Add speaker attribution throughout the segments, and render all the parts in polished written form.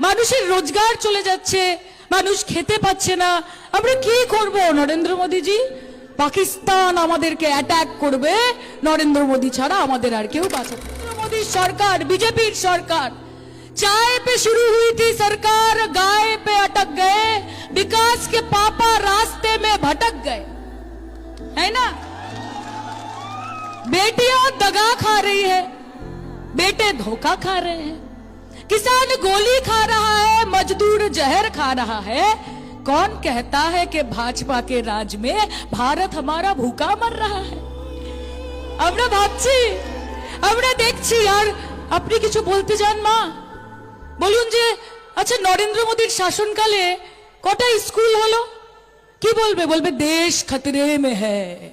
Speaker 1: মানুষের রোজগার চলে যাচ্ছে, মানুষ খেতে পাচ্ছে না। আমরা কি করব নরেন্দ্র মোদীজি? পাকিস্তান আমাদেরকে অ্যাটাক করবে, নরেন্দ্র মোদী ছাড়া আমাদের আর কেউ বাঁচাবে না। নরেন্দ্র মোদীর সরকার, বিজেপির সরকার। चाय पे शुरू हुई थी सरकार, गाय पे अटक गए, विकास के पापा रास्ते में भटक गए, है ना? बेटियां दगा खा रही है, बेटे धोखा खा रहे हैं, किसान गोली खा रहा है, मजदूर जहर खा रहा है। कौन कहता है कि भाजपा के राज में भारत हमारा भूखा मर रहा है? আমরা ভাবছি, আমরা দেখছি। আর আপনি কিছু বলতে চান মা? বলুন যে আচ্ছা নরেন্দ্র মোদীর শাসনকালে কটা স্কুল হলো? কি বলবে? বলবে দেশ খতরে মে হ্যায়।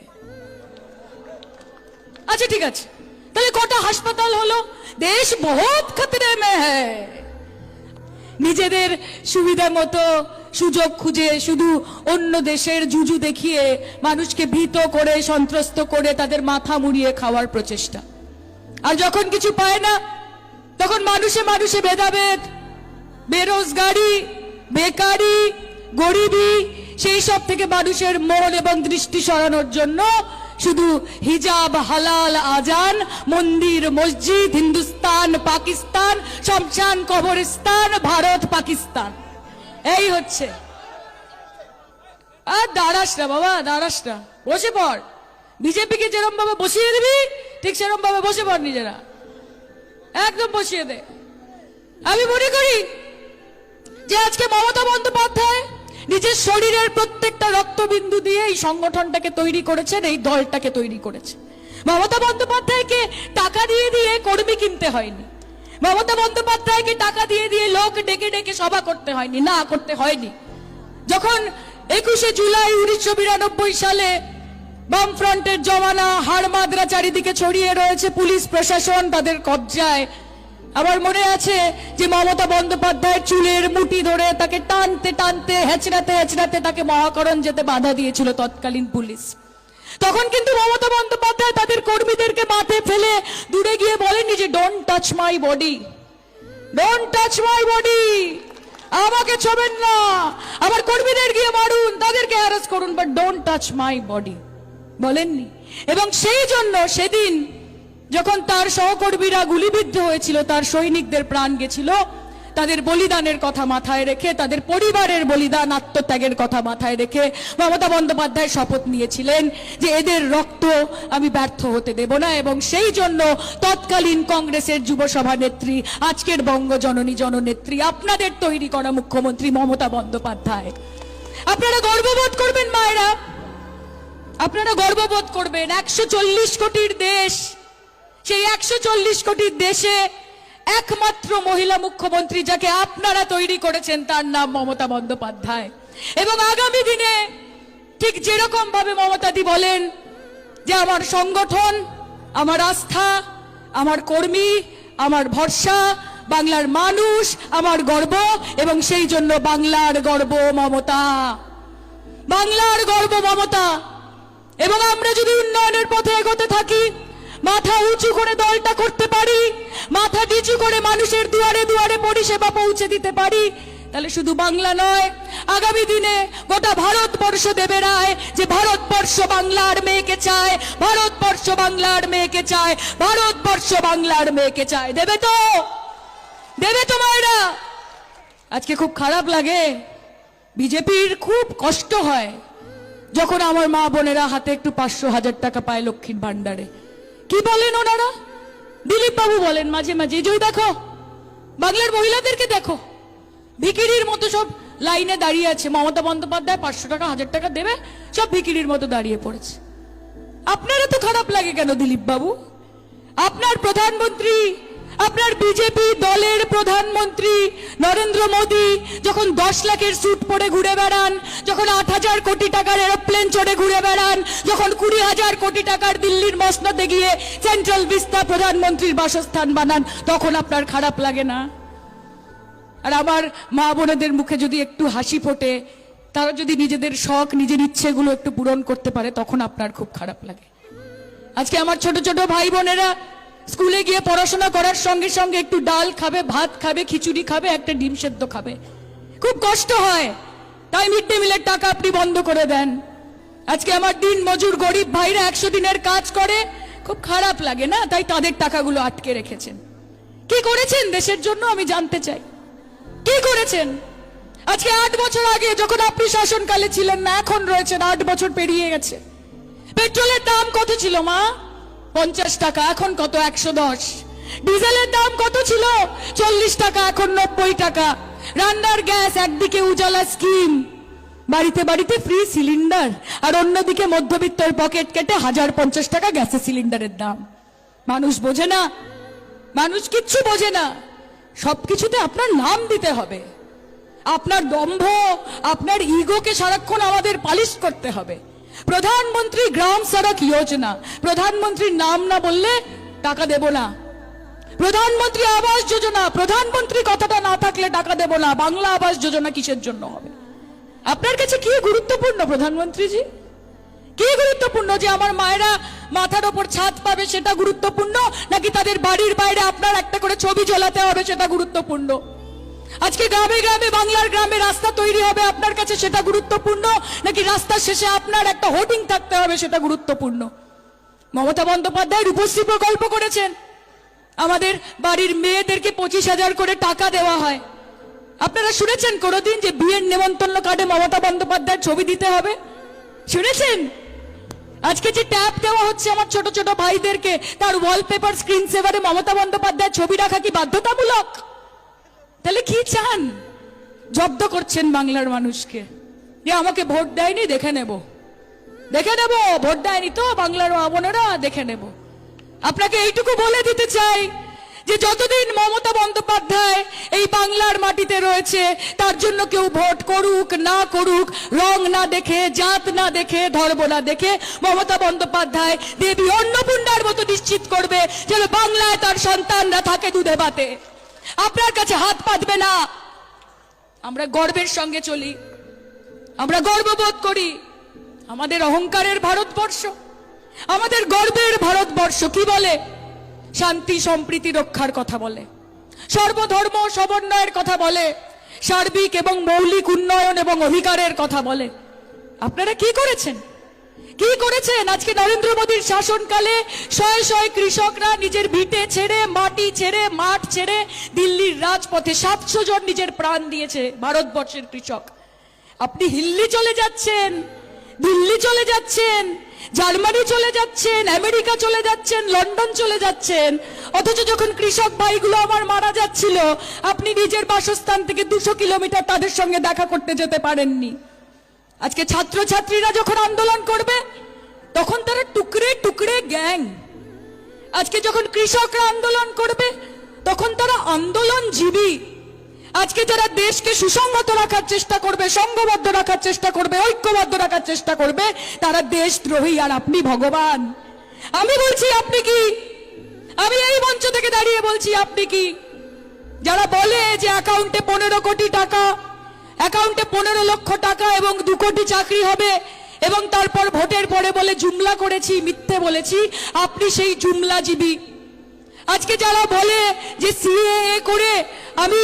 Speaker 1: আচ্ছা ঠিক আছে, তাহলে কটা হাসপাতাল হলো? দেশ বহুত খতরে মে হ্যায়। নিজেদের সুবিধা মতো সুযোগ খুঁজে শুধু অন্য দেশের জুজু দেখিয়ে মানুষকে ভীত করে, সন্ত্রস্ত করে তাদের মাথা মুড়িয়ে খাওয়ার প্রচেষ্টা। আর যখন কিছু পায় না তখন মানুষে মানুষে ভেদাভেদ, বেরোজগারি, বেকারি, গরিবি, সেই সব থেকে মানুষের মন এবং দৃষ্টি সরানোর জন্য শুধু হিজাব, হালাল, আজান, মন্দির, মসজিদ, হিন্দুস্তান, পাকিস্তান, শমশান, কবরস্থান, ভারত, পাকিস্তান, এই হচ্ছে। আর দাঁড়াস না বাবা, দাঁড়াস না, বসে পড়। বিজেপিকে যেরকম ভাবে বসিয়ে দিবি ঠিক সেরকম ভাবে বসে পড়, নিজেরা একদম বসিয়ে দে। আমি মনে করি যে আজকে মমতা বন্দ্যোপাধ্যায় নিজের শরীরের প্রত্যেকটা রক্তবিন্দু দিয়ে এই সংগঠনটাকে তৈরি করেছেন, এই দলটাকে তৈরি করেছে। মমতা বন্দ্যোপাধ্যায়কে টাকা দিয়ে দিয়ে কর্মী কিনতে হয়নি, মমতা বন্দ্যোপাধ্যায়কে টাকা দিয়ে দিয়ে লোক ডেকে ডেকে সভা করতে হয়নি, না করতে হয়নি। যখন 21শে জুলাই 1992 সালে বামফ্রন্টের জমানা, হাড়মাদরা চারিদিকে ছড়িয়ে রয়েছে, পুলিশ প্রশাসন তাদের কবজায়। আমার মনে আছে যে মমতা বন্দ্যোপাধ্যায়ের চুলের মুঠি ধরে তাকে টানতে টানতে, হেঁচড়াতে হেঁচড়াতে তাকে মহাকরণ যেতে বাধা দিয়েছিল তৎকালীন পুলিশ। তখন কিন্তু মমতা বন্দ্যোপাধ্যায় তাদের কর্মীদেরকে মাঠে ফেলে দূরে গিয়ে বলেননি যে don't touch my body, don't touch my body, আমাকে ছোবেন না, আমার কর্মীদের গিয়ে মারুন, তাদেরকে হ্যারাস করুন, but don't touch my body বলেননি। এবং সেই জন্য সেদিন যখন তার সহকর্মীরা গুলিবিদ্ধ হয়েছিল, তার সৈনিকদের প্রাণ গেছিল, তাদের বলিদানের কথা মাথায় রেখে, তাদের পরিবারের বলিদান, আত্মত্যাগের কথা মাথায় রেখে মমতা বন্দ্যোপাধ্যায় শপথ নিয়েছিলেন যে এদের রক্ত আমি ব্যর্থ হতে দেব না। এবং সেই জন্য তৎকালীন কংগ্রেসের যুব সভানেত্রী, আজকের বঙ্গজননী জননেত্রী, আপনাদের তৈরি করা মুখ্যমন্ত্রী মমতা বন্দ্যোপাধ্যায়। আপনারা গর্ববোধ করবেন মায়েরা, আপনারা গর্ববোধ করবেন। 140 কোটির দেশ, সেই 140 কোটির দেশে একমাত্র মহিলা মুখ্যমন্ত্রী যাকে আপনারা তৈরি করেছেন তার নাম মমতা বন্দ্যোপাধ্যায়। এবং আগামী দিনে ঠিক যেরকম ভাবে মমতাদি বলেন যে আমার সংগঠন, আমার আস্থা, আমার কর্মী, আমার ভরসা, বাংলার মানুষ আমার গর্ব, এবং সেই জন্য বাংলার গর্ব মমতা, বাংলার গর্ব মমতা। এবং আমরা যদি উন্নয়নের পথে এগোতে থাকি, মাথা উঁচু করে দলটা করতে পারি, মাথা নিচু করে মানুষের দুয়ারে দুয়ারে পরিষেবা পৌঁছে দিতে পারি, তাহলে শুধু বাংলা নয়, আগামী দিনে গোটা ভারতবর্ষ দেবে রায় যে ভারতবর্ষ বাংলার মেয়েকে চায়, ভারতবর্ষ বাংলার মেয়েকে চায়, ভারতবর্ষ বাংলার মেয়েকে চায়। দেবে তো? দেবে তো মায়েরা? আজকে খুব খারাপ লাগে, বিজেপির খুব কষ্ট হয় যখন আমার মা বোনেরা হাতে একটু 500-1000 টাকা পায় লক্ষ্মীর ভান্ডারে। কি বলেন ওনারা? দিলীপ বাবু বলেন মাঝে মাঝে, যে দেখো বাংলার মহিলাদেরকে দেখো, ভিখিরির মতো সব লাইনে দাঁড়িয়ে আছে, মমতা বন্দ্যোপাধ্যায় 500 টাকা 1000 টাকা দেবে, সব ভিখিরির মতো দাঁড়িয়ে পড়েছে। আপনারা তো খারাপ লাগে কেন দিলীপ বাবু? আপনার প্রধানমন্ত্রী, আপনার বিজেপি দলের প্রধানমন্ত্রী নরেন্দ্র মোদী যখন 10 লাখের স্যুট পরে ঘুরে বেড়ান, যখন 8,000 কোটি টাকার এরোপ্লেন চড়ে ঘুরে বেড়ান, যখন 20,000 কোটি টাকার দিল্লির মসনদে গিয়ে সেন্ট্রাল ভিস্তা প্রধানমন্ত্রীর বাসস্থান বানান, তখন আপনার খারাপ লাগে না? আর আমার মা বোনেদের মুখে যদি একটু হাসি ফোটে, তারা যদি নিজেদের শখ, নিজের ইচ্ছেগুলো একটু পূরণ করতে পারে, তখন আপনার খুব খারাপ লাগে। আজকে আমার ছোট ছোট ভাই বোনেরা স্কুলে গিয়ে পড়াশোনা করার সঙ্গে সঙ্গে একটু ডাল খাবে, ভাত খাবে, খিচুড়ি খাবে, একটা ডিম সেদ্ধ খাবে। খুব কষ্ট হয়, তাই মিড ডে মিলের টাকা আপনি বন্ধ করে দেন। আজকে আমার দিন মজুর গরিব ভাইরা 100 দিনের কাজ করে, খুব খারাপ লাগে না? তাই তাদের টাকাগুলো আটকে রেখেছেন। কি করেছেন দেশের জন্য আমি জানতে চাই, কি করেছেন? আজকে 8 বছর আগে যখন আপনি শাসনকালে ছিলেন না, এখন রয়েছেন, 8 বছর পেরিয়ে গেছে। পেট্রোলের দাম কত ছিল মা? 50 টাকা, এখন কত? 110। ডিজেলের দাম কত ছিল? 40 টাকা, এখন 90 টাকা। রান্নার গ্যাস, একদিকে উজালা স্কিম, বাড়িতে বাড়িতে ফ্রি সিলিন্ডার, আর অন্যদিকে মধ্যবিত্তের পকেট কেটে 1050 টাকা গ্যাসের সিলিন্ডারের দাম। মানুষ বোঝে না, মানুষ কিচ্ছু বোঝে না। সবকিছুতে আপনার নাম দিতে হবে, আপনার দম্ভ, আপনার ইগোকে সারাক্ষণ আমাদের পালিশ করতে হবে। প্রধানমন্ত্রী গ্রাম সড়ক যোজনা, প্রধানমন্ত্রীর নাম না বললে টাকা দেব না। প্রধানমন্ত্রী আবাস যোজনা, প্রধানমন্ত্রী কথাটা না থাকলে টাকা দেব না। বাংলা আবাস যোজনা কিসের জন্য হবে? আপনার কাছে কি গুরুত্বপূর্ণ প্রধানমন্ত্রীজি? কি গুরুত্বপূর্ণ? যে আমার মায়েরা মাথার ওপর ছাদ পাবে সেটা গুরুত্বপূর্ণ, নাকি তাদের বাড়ির বাইরে আপনার একটা করে ছবি ঝোলাতে হবে সেটা গুরুত্বপূর্ণ? আজকে গ্রামে গ্রামে, বাংলার গ্রামে রাস্তা তৈরি হবে আপনার কাছে সেটা গুরুত্বপূর্ণ, নাকি রাস্তার শেষে আপনার একটা হোর্ডিং থাকতে হবে সেটা গুরুত্বপূর্ণ? মমতা বন্দ্যোপাধ্যায় রূপশ্রী প্রকল্প করেছেন, আমাদের বাড়ির মেয়েদেরকে 25,000 করে টাকা দেওয়া হয়। আপনারা শুনেছেন কোনোদিন যে বিয়ের নেমন্তন্ন কার্ডে মমতা বন্দ্যোপাধ্যায়ের ছবি দিতে হবে? শুনেছেন? আজকে যে ট্যাব দেওয়া হচ্ছে আমার ছোট ছোট ভাইদেরকে, তার ওয়ালপেপার স্ক্রিন সেভারে মমতা বন্দ্যোপাধ্যায়ের ছবি রাখা কি বাধ্যতামূলক? তাহলে কি চান? জব্দ করছেন বাংলার মানুষকে, যে আমাকে ভোট দেয়নি, দেখে নেব, দেখে নেব, ভোট দেয়নি তো বাংলার বোনেরা, দেখে নেব। আপনাকে এইটুকু বলে দিতে চাই যে যতদিন মমতা বন্দ্যোপাধ্যায় এই বাংলার মাটিতে রয়েছে, তার জন্য কেউ ভোট করুক না করুক, রং না দেখে, জাত না দেখে, ধর্ম না দেখে, মমতা বন্দ্যোপাধ্যায় দেবী অন্নপূর্ণার মতো নিশ্চিত করবে যেন বাংলায় তার সন্তানরা থাকে দুধে ভাতে। আপনার কাছে হাত পাতবে না। আমরা গর্বের সঙ্গে চলি, আমরা গর্ববোধ করি। আমাদের অহংকারের ভারতবর্ষ, আমাদের গর্বের ভারতবর্ষ কি বলে? শান্তি সম্প্রীতি রক্ষার কথা বলে, সর্বধর্ম সমন্বয়ের কথা বলে, সার্বিক এবং মৌলিক উন্নয়ন এবং অধিকারের কথা বলে। আপনারা কি করেছেন? কি করেছেন? আজকে নরেন্দ্র মোদীর শাসনকালে শয়ে শয়ে কৃষকরা নিজের ভিটে ছেড়ে, মাটি ছেড়ে, মাঠ ছেড়ে দিল্লির রাজপথে 700 জন নিজের প্রাণ দিয়েছে ভারতবর্ষের কৃষক। আপনি হিল্লি চলে যাচ্ছেন, দিল্লি চলে যাচ্ছেন, জার্মানি চলে যাচ্ছেন, আমেরিকা চলে যাচ্ছেন, লন্ডন চলে যাচ্ছেন, অথচ যখন কৃষক ভাইগুলো আমার মারা যাচ্ছিল আপনি নিজের বাসস্থান থেকে 200 কিলোমিটার তাদের সঙ্গে দেখা করতে যেতে পারেননি। আজকে ছাত্রছাত্রীরা যখন আন্দোলন করবে তখন তারা টুকরে টুকরে গ্যাং। আজকে যখন কৃষকরা আন্দোলন করবে তখন তারা আন্দোলনজীবী। আজকে যারা দেশকে সুসংহত রাখার চেষ্টা করবে, সংঘবদ্ধ রাখার চেষ্টা করবে, ঐক্যবদ্ধ রাখার চেষ্টা করবে, তারা দেশদ্রোহী। আর আপনি ভগবান। আমি বলছি আপনি কি? আমি এই মঞ্চ থেকে দাঁড়িয়ে বলছি আপনি কি? যারা বলে যে অ্যাকাউন্টে 15 কোটি টাকা, অ্যাকাউন্টে 15 লক্ষ টাকা এবং 2 কোটি চাকরি হবে, এবং তারপর ভোটের পরে বলে জুমলা করেছি, মিথ্যে বলেছি, আপনি সেই জুমলাজীবী। আজকে যারা বলে যে সিএএ করে আমি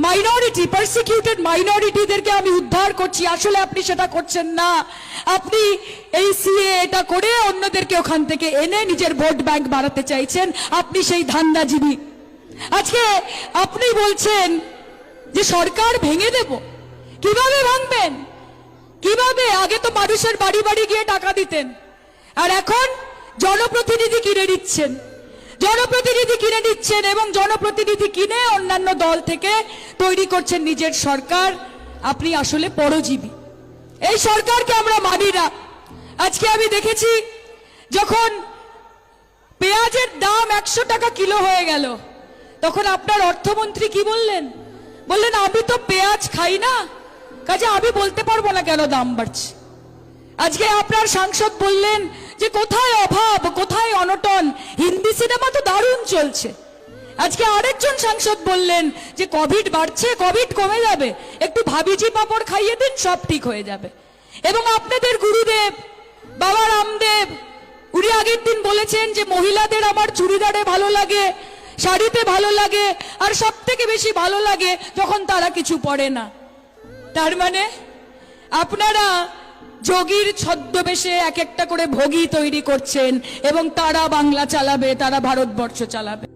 Speaker 1: মাইনরিটি, পারসিকিউটেড মাইনরিটিদেরকে আমি উদ্ধার করছি, আসলে আপনি সেটা করছেন না। আপনি এই সিএএটা করে অন্যদেরকে ওখান থেকে এনে নিজের ভোট ব্যাংক বাড়াতে চাইছেন। আপনি সেই ধান্দাজীবী। আজকে আপনি বলছেন যে সরকার ভেঙে দেব। কিভাবে ভাঙবেন? কিভাবে? আগে তো মানুষের বাড়ি বাড়ি গিয়ে টাকা দিতেন, আর এখন জনপ্রতিনিধি কিনে নিচ্ছেন, জনপ্রতিনিধি কিনে নিচ্ছেন এবং জনপ্রতিনিধি কিনে অন্যান্য দল থেকে তৈরি করছেন নিজের সরকার। আপনি আসলে পরজীবী। এই সরকারকে আমরা মানি না। আজকে আমি দেখেছি যখন পেঁয়াজের দাম 100 টাকা কিলো হয়ে গেল, তখন আপনার অর্থমন্ত্রী কি বললেন? বললেন আমি তো পেঁয়াজ খাই না, কাজে আমি বলতে পারবো না কেন দাম বাড়ছে। আজকে আপনার সাংসদ বললেন যে কোথায় অভাব, কোথায় অনটন, হিন্দি সিনেমা তো দারুণ চলছে। আজকে আরেকজন সাংসদ বললেন যে কোভিড বাড়ছে, কোভিড কমে যাবে, একটু ভাবিজি পাপড় খাইয়ে দিন, সব ঠিক হয়ে যাবে। এবং আপনাদের গুরুদেব বাবা রামদেব উনি আগের দিন বলেছেন যে মহিলাদের আমার চুড়িদারে ভালো লাগে, শাড়িতে ভালো লাগে, আর সব থেকে বেশি ভালো লাগে যখন তারা কিছু পরে না। তার মানে আপনারা যোগীর ছদ্মবেশে এক একটা করে ভোগী তৈরি করছেন এবং তারা বাংলা চালাবে, তারা ভারতবর্ষ চালাবে।